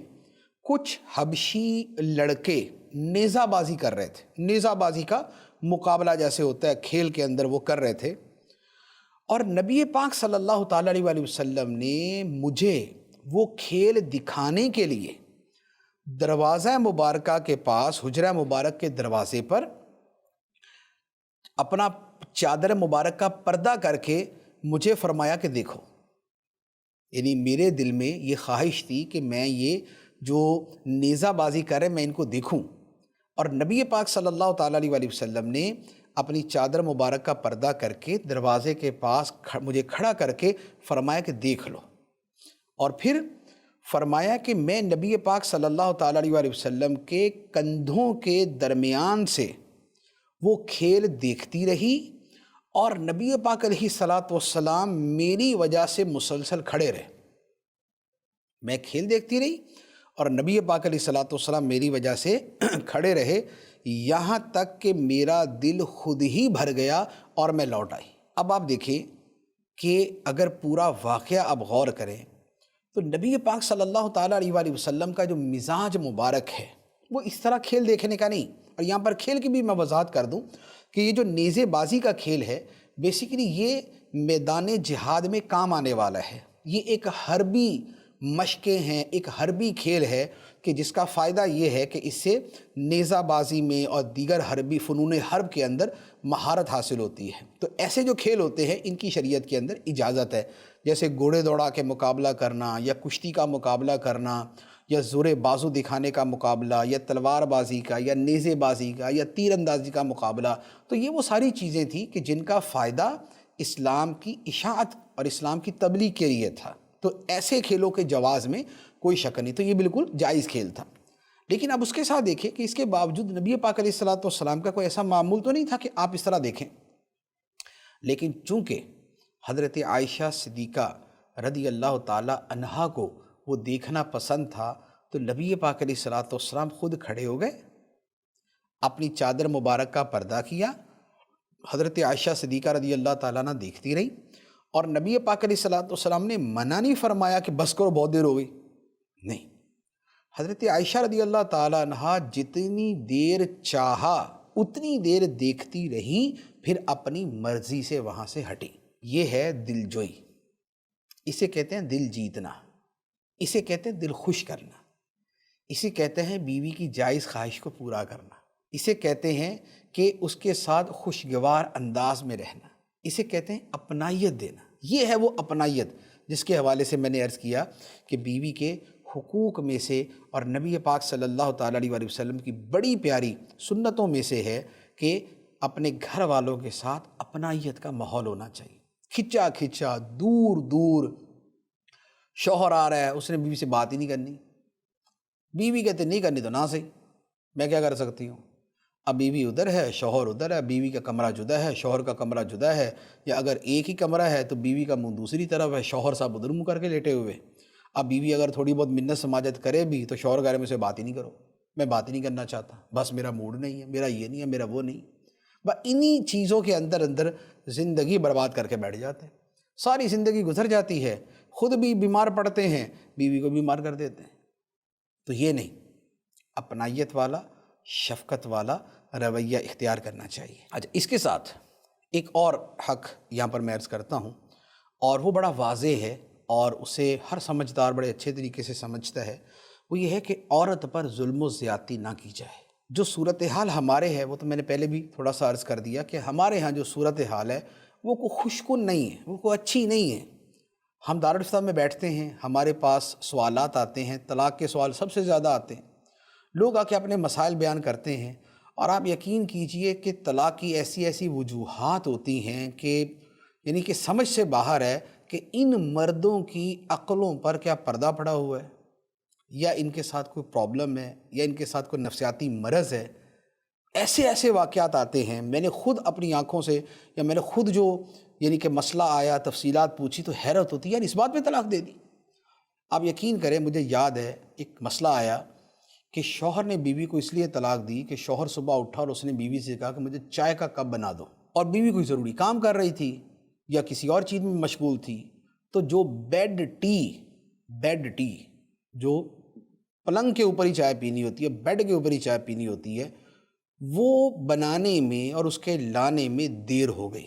کچھ حبشی لڑکے نیزہ بازی کر رہے تھے، نیزہ بازی کا مقابلہ جیسے ہوتا ہے کھیل کے اندر وہ کر رہے تھے، اور نبی پاک صلی اللہ تعالیٰ علیہ وسلم نے مجھے وہ کھیل دکھانے کے لیے دروازہ مبارکہ کے پاس، حجرہ مبارک کے دروازے پر اپنا چادر مبارک کا پردہ کر کے مجھے فرمایا کہ دیکھو، یعنی میرے دل میں یہ خواہش تھی کہ میں یہ جو نیزہ بازی کرے میں ان کو دیکھوں، اور نبی پاک صلی اللہ تعالیٰ علیہ وسلم نے اپنی چادر مبارک کا پردہ کر کے دروازے کے پاس مجھے کھڑا کر کے فرمایا کہ دیکھ لو، اور پھر فرمایا کہ میں نبی پاک صلی اللہ تعالیٰ علیہ وسلم کے کندھوں کے درمیان سے وہ کھیل دیکھتی رہی، اور نبی پاک علیہ الصلاۃ والسلام میری وجہ سے مسلسل کھڑے رہے، میں کھیل دیکھتی رہی اور نبی پاک علیہ الصلاۃ والسلام میری وجہ سے کھڑے رہے، یہاں تک کہ میرا دل خود ہی بھر گیا اور میں لوٹ آئی۔ اب آپ دیکھیں کہ اگر پورا واقعہ آپ غور کریں تو نبی پاک صلی اللہ تعالیٰ علیہ وسلم کا جو مزاج مبارک ہے وہ اس طرح کھیل دیکھنے کا نہیں۔ اور یہاں پر کھیل کی بھی میں وضاحت کر دوں کہ یہ جو نیزے بازی کا کھیل ہے بیسیکلی یہ میدان جہاد میں کام آنے والا ہے۔ یہ ایک حربی مشقیں ہیں، ایک حربی کھیل ہے کہ جس کا فائدہ یہ ہے کہ اس سے نیزہ بازی میں اور دیگر حربی فنون حرب کے اندر مہارت حاصل ہوتی ہے۔ تو ایسے جو کھیل ہوتے ہیں ان کی شریعت کے اندر اجازت ہے، جیسے گھوڑے دوڑا کے مقابلہ کرنا یا کشتی کا مقابلہ کرنا یا زور بازو دکھانے کا مقابلہ یا تلوار بازی کا یا نیزے بازی کا یا تیر اندازی کا مقابلہ۔ تو یہ وہ ساری چیزیں تھیں کہ جن کا فائدہ اسلام کی اشاعت اور اسلام کی تبلیغ کے لیے تھا۔ تو ایسے کھیلوں کے جواز میں کوئی شک نہیں، تو یہ بالکل جائز کھیل تھا۔ لیکن اب اس کے ساتھ دیکھیں کہ اس کے باوجود نبی پاک علیہ الصلوۃ والسلام کا کوئی ایسا معمول تو نہیں تھا کہ آپ اس طرح دیکھیں، لیکن چونکہ حضرت عائشہ صدیقہ رضی اللہ تعالی عنہا کو وہ دیکھنا پسند تھا، تو نبی پاک علیہ الصلوۃ والسلام خود کھڑے ہو گئے، اپنی چادر مبارک کا پردہ کیا، حضرت عائشہ صدیقہ رضی اللہ تعالیٰ عنہ دیکھتی رہی، اور نبی پاک علیہ الصلوۃ والسلام نے منع نہیں فرمایا کہ بس کرو بہت دیر ہو گئی، نہیں، حضرت عائشہ رضی اللہ تعالیٰ عنہ جتنی دیر چاہا اتنی دیر دیکھتی رہی، پھر اپنی مرضی سے وہاں سے ہٹی۔ یہ ہے دل جوئی، اسے کہتے ہیں دل جیتنا، اسے کہتے ہیں دل خوش کرنا، اسے کہتے ہیں بیوی کی جائز خواہش کو پورا کرنا، اسے کہتے ہیں کہ اس کے ساتھ خوشگوار انداز میں رہنا، اسے کہتے ہیں اپنائیت دینا۔ یہ ہے وہ اپنائیت جس کے حوالے سے میں نے عرض کیا کہ بیوی کے حقوق میں سے اور نبی پاک صلی اللہ تعالیٰ علیہ وآلہ وسلم کی بڑی پیاری سنتوں میں سے ہے کہ اپنے گھر والوں کے ساتھ اپنائیت کا ماحول ہونا چاہیے۔ کھچا کھچا دور دور شوہر آ رہا ہے، اس نے بیوی سے بات ہی نہیں کرنی، بیوی کہتے نہیں کرنی تو نہ صحیح، میں کیا کر سکتی ہوں؟ اب بیوی ادھر ہے، شوہر ادھر ہے، بیوی کا کمرہ جدا ہے، شوہر کا کمرہ جدا ہے، یا اگر ایک ہی کمرہ ہے تو بیوی کا منہ دوسری طرف ہے، شوہر صاحب ادھر منہ کر کے لیٹے ہوئے۔ اب بیوی اگر تھوڑی بہت منت سماجت کرے بھی تو شوہر کہہ رہے مجھ سے بات ہی نہیں کرو، میں بات ہی نہیں کرنا چاہتا، بس میرا موڈ نہیں ہے، میرا یہ نہیں ہے، میرا وہ نہیں۔ بس انہی چیزوں کے اندر اندر زندگی برباد کر کے بیٹھ جاتے ہیں، ساری زندگی گزر جاتی ہے، خود بھی بیمار پڑتے ہیں، بیوی کو بیمار کر دیتے ہیں۔ تو یہ نہیں، اپنائیت والا شفقت والا رویہ اختیار کرنا چاہیے۔ اچھا، اس کے ساتھ ایک اور حق یہاں پر میں عرض کرتا ہوں، اور وہ بڑا واضح ہے اور اسے ہر سمجھدار بڑے اچھے طریقے سے سمجھتا ہے، وہ یہ ہے کہ عورت پر ظلم و زیادتی نہ کی جائے۔ جو صورتحال ہمارے ہے وہ تو میں نے پہلے بھی تھوڑا سا عرض کر دیا کہ ہمارے ہاں جو صورتحال ہے وہ کوئی خوشکن نہیں ہے، وہ کوئی اچھی نہیں ہے۔ ہم دارالفتہ میں بیٹھتے ہیں، ہمارے پاس سوالات آتے ہیں، طلاق کے سوال سب سے زیادہ آتے ہیں، لوگ آ کے اپنے مسائل بیان کرتے ہیں، اور آپ یقین کیجئے کہ طلاق کی ایسی ایسی وجوہات ہوتی ہیں کہ یعنی کہ سمجھ سے باہر ہے کہ ان مردوں کی عقلوں پر کیا پردہ پڑا ہوا ہے، یا ان کے ساتھ کوئی پرابلم ہے، یا ان کے ساتھ کوئی نفسیاتی مرض ہے۔ ایسے ایسے واقعات آتے ہیں، میں نے خود اپنی آنکھوں سے، یا میں نے خود جو یعنی کہ مسئلہ آیا، تفصیلات پوچھی تو حیرت ہوتی ہے، یار اس بات پہ طلاق دے دی۔ آپ یقین کریں، مجھے یاد ہے ایک مسئلہ آیا کہ شوہر نے بیوی کو اس لیے طلاق دی کہ شوہر صبح اٹھا اور اس نے بیوی سے کہا کہ مجھے چائے کا کپ بنا دو، اور بیوی کوئی ضروری کام کر رہی تھی یا کسی اور چیز میں مشغول تھی، تو جو بیڈ ٹی جو پلنگ کے اوپر ہی چائے پینی ہوتی ہے، بیڈ کے اوپر ہی چائے پینی ہوتی ہے، وہ بنانے میں اور اس کے لانے میں دیر ہو گئی۔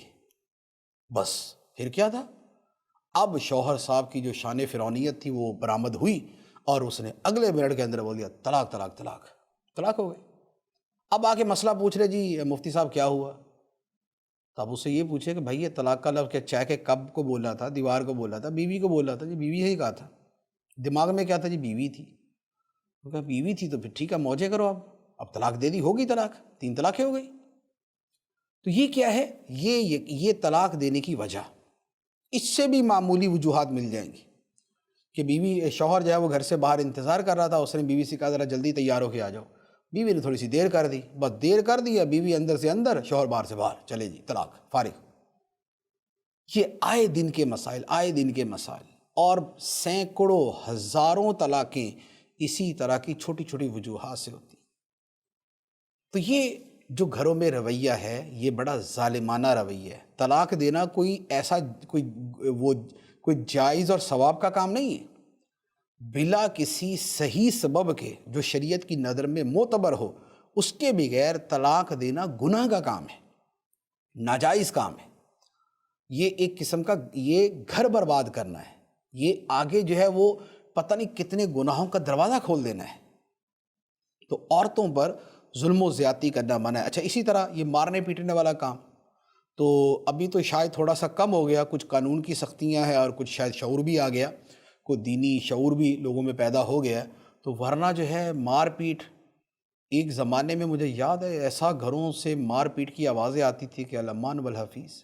بس پھر کیا تھا، اب شوہر صاحب کی جو شان فرعونیت تھی وہ برآمد ہوئی، اور اس نے اگلے منٹ کے اندر بول دیا طلاق طلاق طلاق، طلاق ہو گئی۔ اب آ کے مسئلہ پوچھ رہے جی مفتی صاحب کیا ہوا، تو اب اس سے یہ پوچھے کہ بھائی یہ طلاق کا لفظ کیا چائے کے کپ کو بولا تھا، دیوار کو بولا تھا، بیوی کو بولا تھا؟ جی بیوی ہی کہا تھا، دماغ میں کیا تھا؟ جی بیوی تھی۔ تو کہا بیوی تھی تو پھر ٹھیک ہے، موجے کرو، اب طلاق دے دی، ہوگی طلاق، 3 طلاقیں ہو گئی۔ تو یہ کیا ہے، یہ طلاق دینے کی وجہ، اس سے بھی معمولی وجوہات مل جائیں گی کہ بیوی شوہر جو ہے وہ گھر سے باہر انتظار کر رہا تھا، اس نے بیوی سے کہا ذرا جلدی تیار ہو کے آ جاؤ، بیوی نے تھوڑی سی دیر کر دی، بس دیر کر دیا، بیوی اندر سے اندر، شوہر باہر سے باہر، چلے جی طلاق، فارغ۔ یہ آئے دن کے مسائل، آئے دن کے مسائل، اور سینکڑوں ہزاروں طلاقیں اسی طرح کی چھوٹی چھوٹی وجوہات سے ہوتی۔ تو یہ جو گھروں میں رویہ ہے یہ بڑا ظالمانہ رویہ ہے۔ طلاق دینا کوئی ایسا کوئی جائز اور ثواب کا کام نہیں ہے، بلا کسی صحیح سبب کے جو شریعت کی نظر میں معتبر ہو، اس کے بغیر طلاق دینا گناہ کا کام ہے، ناجائز کام ہے۔ یہ ایک قسم کا یہ گھر برباد کرنا ہے، یہ آگے جو ہے وہ پتہ نہیں کتنے گناہوں کا دروازہ کھول دینا ہے۔ تو عورتوں پر ظلم و زیادتی کرنا منع ہے۔ اچھا، اسی طرح یہ مارنے پیٹنے والا کام تو ابھی تو شاید تھوڑا سا کم ہو گیا، کچھ قانون کی سختیاں ہیں اور کچھ شاید شعور بھی آ گیا، کوئی دینی شعور بھی لوگوں میں پیدا ہو گیا۔ تو ورنہ جو ہے مار پیٹ، ایک زمانے میں مجھے یاد ہے ایسا گھروں سے مار پیٹ کی آوازیں آتی تھی کہ الامان والحفیظ۔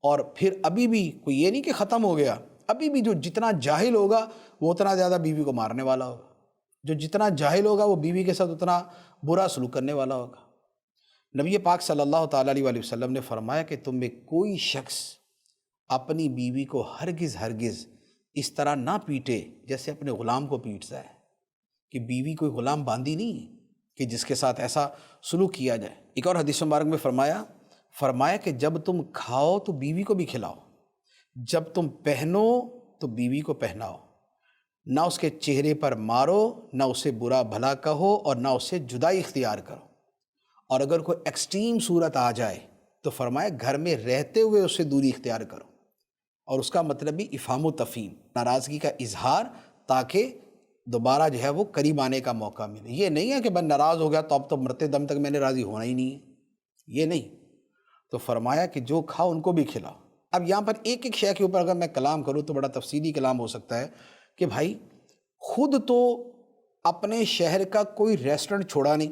اور پھر ابھی بھی کوئی یہ نہیں کہ ختم ہو گیا، ابھی بھی جو جتنا جاہل ہوگا وہ اتنا زیادہ بیوی کو مارنے والا ہوگا، جو جتنا جاہل ہوگا وہ بیوی کے ساتھ اتنا برا سلوک کرنے والا ہوگا۔ نبی پاک صلی اللہ تعالیٰ علیہ وسلم نے فرمایا کہ تم میں کوئی شخص اپنی بیوی کو ہرگز اس طرح نہ پیٹے جیسے اپنے غلام کو پیٹتا ہے، کہ بیوی کوئی غلام باندھی نہیں ہے کہ جس کے ساتھ ایسا سلوک کیا جائے۔ ایک اور حدیث مبارک میں فرمایا کہ جب تم کھاؤ تو بیوی کو بھی کھلاؤ، جب تم پہنو تو بیوی کو پہناؤ، نہ اس کے چہرے پر مارو، نہ اسے برا بھلا کہو اور نہ اسے جدائی اختیار کرو، اور اگر کوئی ایکسٹریم صورت آ جائے تو فرمایا گھر میں رہتے ہوئے اسے دوری اختیار کرو، اور اس کا مطلب بھی افہام و تفہیم، ناراضگی کا اظہار، تاکہ دوبارہ جو ہے وہ قریب آنے کا موقع ملے۔ یہ نہیں ہے کہ بس ناراض ہو گیا تو اب تو مرتے دم تک میں نے راضی ہونا ہی نہیں ہے، یہ نہیں۔ تو فرمایا کہ جو کھاؤ ان کو بھی کھلاؤ۔ اب یہاں پر ایک ایک شے کے اوپر اگر میں کلام کروں تو بڑا تفصیلی کلام ہو سکتا ہے کہ بھائی خود تو اپنے شہر کا کوئی ریسٹورنٹ چھوڑا نہیں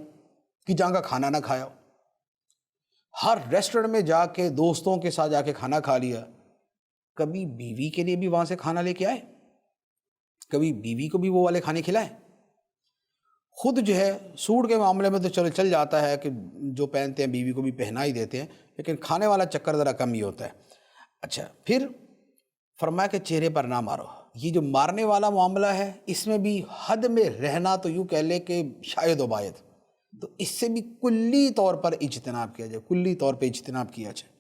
کہ جہاں کا کھانا نہ کھایا ہو، ہر ریسٹورنٹ میں جا کے دوستوں کے ساتھ جا کے کھانا کھا لیا، کبھی بیوی کے لیے بھی وہاں سے کھانا لے کے آئے، کبھی بیوی کو بھی وہ والے کھانے کھلائے۔ خود جو ہے سوٹ کے معاملے میں تو چل جاتا ہے کہ جو پہنتے ہیں بیوی کو بھی پہنا ہی دیتے ہیں، لیکن کھانے والا چکر ذرا کم ہی ہوتا ہے۔ اچھا، پھر فرمایا کہ چہرے پر نہ مارو۔ یہ جو مارنے والا معاملہ ہے اس میں بھی حد میں رہنا تو یوں کہہ لے کہ شاید و باید، تو اس سے بھی کلی طور پر اجتناب کیا جائے، کلی طور پہ اجتناب کیا جائے۔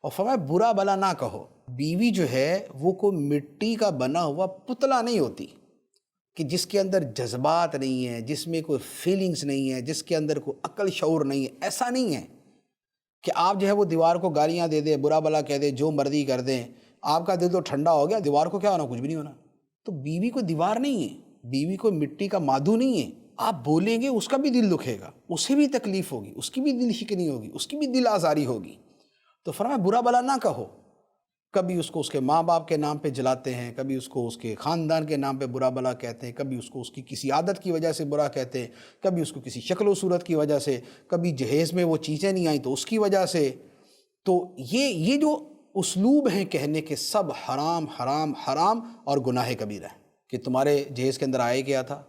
اور فرمایا برا بھلا نہ کہو۔ بیوی جو ہے وہ کوئی مٹی کا بنا ہوا پتلا نہیں ہوتی کہ جس کے اندر جذبات نہیں ہیں، جس میں کوئی فیلنگز نہیں ہے، جس کے اندر کوئی عقل شعور نہیں ہے۔ ایسا نہیں ہے کہ آپ جو ہے وہ دیوار کو گالیاں دے دیں، برا بھلا کہہ دیں، جو مرضی کر دیں، آپ کا دل تو ٹھنڈا ہو گیا، دیوار کو کیا ہونا، کچھ بھی نہیں ہونا۔ تو بیوی کو دیوار نہیں ہے، بیوی کو مٹی کا مادو نہیں ہے۔ آپ بولیں گے اس کا بھی دل دکھے گا، اسے بھی تکلیف ہوگی، اس کی بھی دل شکنی ہوگی، اس کی بھی دل آزاری ہوگی۔ تو فرمایا برا بھلا نہ کہو۔ کبھی اس کو اس کے ماں باپ کے نام پہ جلاتے ہیں، کبھی اس کو اس کے خاندان کے نام پہ برا بھلا کہتے ہیں، کبھی اس کو اس کی کسی عادت کی وجہ سے برا کہتے ہیں، کبھی اس کو کسی شکل و صورت کی وجہ سے، کبھی جہیز میں وہ چیزیں نہیں آئیں تو اس کی وجہ سے۔ تو یہ جو اسلوب ہیں کہنے کے، سب حرام حرام حرام اور گناہ کبیرہ ہے۔ کہ تمہارے جہیز کے اندر آئے گیا تھا،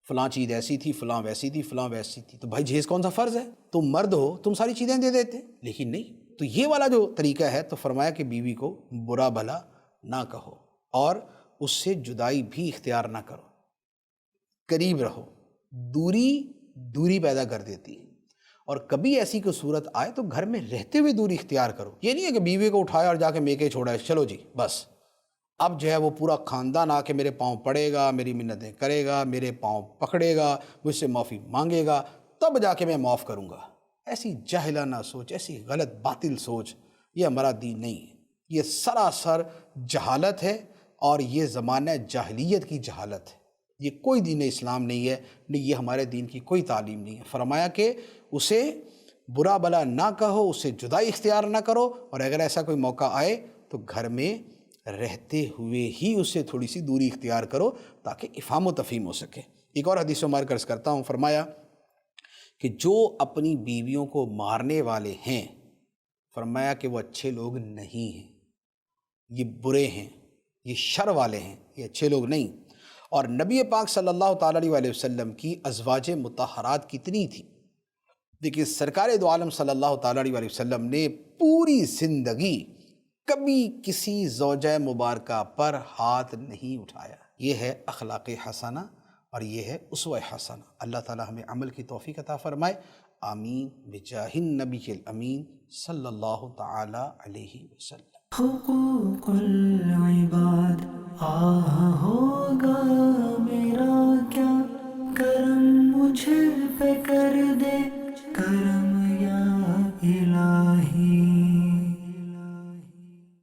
فلاں چیز ایسی تھی، فلاں ویسی تھی، فلاں ویسی تھی، تو بھائی جہیز کون سا فرض ہے؟ تم مرد ہو، تم ساری چیزیں دے دیتے، لیکن نہیں۔ تو یہ والا جو طریقہ ہے، تو فرمایا کہ بیوی کو برا بھلا نہ کہو اور اس سے جدائی بھی اختیار نہ کرو، قریب رہو۔ دوری پیدا کر دیتی ہے، اور کبھی ایسی کوئی صورت آئے تو گھر میں رہتے ہوئے دوری اختیار کرو۔ یہ نہیں ہے کہ بیوی کو اٹھایا اور جا کے میکے چھوڑا ہے، چلو جی بس اب جو ہے وہ پورا خاندان آ کے میرے پاؤں پڑے گا، میری منتیں کرے گا، میرے پاؤں پکڑے گا، مجھ سے معافی مانگے گا، تب جا کے میں معاف کروں گا۔ ایسی جاہلانہ سوچ، ایسی غلط باطل سوچ، یہ ہمارا دین نہیں ہے، یہ سراسر جہالت ہے، اور یہ زمانہ جاہلیت کی جہالت ہے۔ یہ کوئی دین اسلام نہیں ہے، نہیں یہ ہمارے دین کی کوئی تعلیم نہیں ہے۔ فرمایا کہ اسے برا بھلا نہ کہو، اسے جدائی اختیار نہ کرو، اور اگر ایسا کوئی موقع آئے تو گھر میں رہتے ہوئے ہی اسے تھوڑی سی دوری اختیار کرو تاکہ افہام و تفہیم ہو سکے۔ ایک اور حدیث مبارک عرض کرتا ہوں، فرمایا کہ جو اپنی بیویوں کو مارنے والے ہیں، فرمایا کہ وہ اچھے لوگ نہیں ہیں، یہ برے ہیں، یہ شر والے ہیں، یہ اچھے لوگ نہیں۔ اور نبی پاک صلی اللہ تعالیٰ علیہ وسلم کی ازواج مطہرات کتنی تھی، لیکن سرکار دو عالم صلی اللہ تعالیٰ علیہ وسلم نے پوری زندگی کبھی کسی زوجہ مبارکہ پر ہاتھ نہیں اٹھایا۔ یہ ہے اخلاق حسنہ اور یہ ہے اسوہ حسنہ۔ اللہ تعالی ہمیں عمل کی توفیق عطا فرمائے، آمین بجاہ النبی الامین صلی اللہ تعالی علیہ وسلم۔ حقوق العباد ہوگا